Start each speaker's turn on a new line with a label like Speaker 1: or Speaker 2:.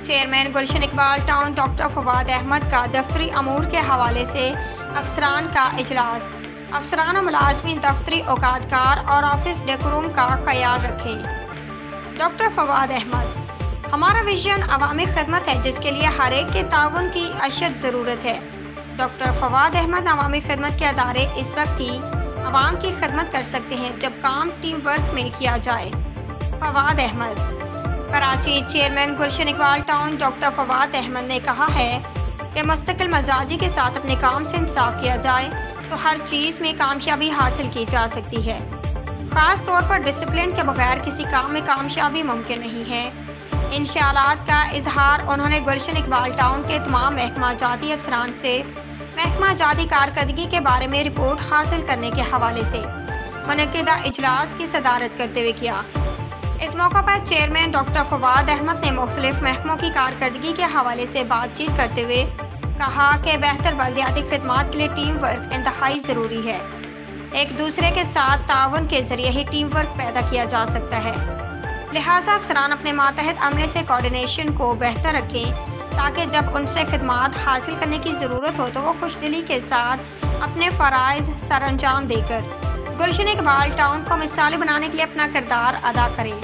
Speaker 1: Chairman Gulshan Iqbal town doctor Fawad Ahmad کا دفتری امور کے حوالے سے افسران کا اجلاس۔ افسران و ملازمین دفتری اوقات کار اور آفس ڈیکوروم کا خیال رکھیں۔ ڈاکٹر فواد احمد: ہمارا ویژن عوامی خدمت ہے جس کے لیے ہر ایک کے تعاون کی اشد ضرورت ہے۔ ڈاکٹر فواد احمد: عوامی خدمت کے ادارے اس وقت ہی عوام کی خدمت کر سکتے ہیں جب کام ٹیم ورک میں کیا جائے۔ Fawad Ahmad: Karachi chairman Gulshan Iqbal town doctor Fawad Ahmad نے کہا ہے کہ مستقل مزاجی کے ساتھ اپنے کام سے انصاف کیا جائے تو ہر چیز میں کامیابی حاصل کی جا سکتی ہے، خاص طور پر ڈسپلن کے بغیر کسی کام میں کامیابی ممکن نہیں ہے۔ ان خیالات کا اظہار انہوں نے گلشن اقبال ٹاؤن کے تمام محکمہ جاتی افسران سے محکمہ جاتی کارکردگی کے بارے میں رپورٹ حاصل کرنے کے حوالے سے منعقدہ اجلاس کی صدارت کرتے ہوئے کیا۔ اس موقع پر چیئرمین ڈاکٹر فواد احمد نے مختلف محکموں کی کارکردگی کے حوالے سے بات چیت کرتے ہوئے کہا کہ بہتر بلدیاتی خدمات کے لیے ٹیم ورک انتہائی ضروری ہے۔ ایک دوسرے کے ساتھ تعاون کے ذریعے ہی ٹیم ورک پیدا کیا جا سکتا ہے، لہٰذا افسران اپنے ماتحت عملے سے کوارڈینیشن کو بہتر رکھیں تاکہ جب ان سے خدمات حاصل کرنے کی ضرورت ہو تو وہ خوش دلی کے ساتھ اپنے فرائض سر انجام دے کر گلشن اقبال ٹاؤن کو مثالی بنانے کے لیے اپنا کردار ادا کریں۔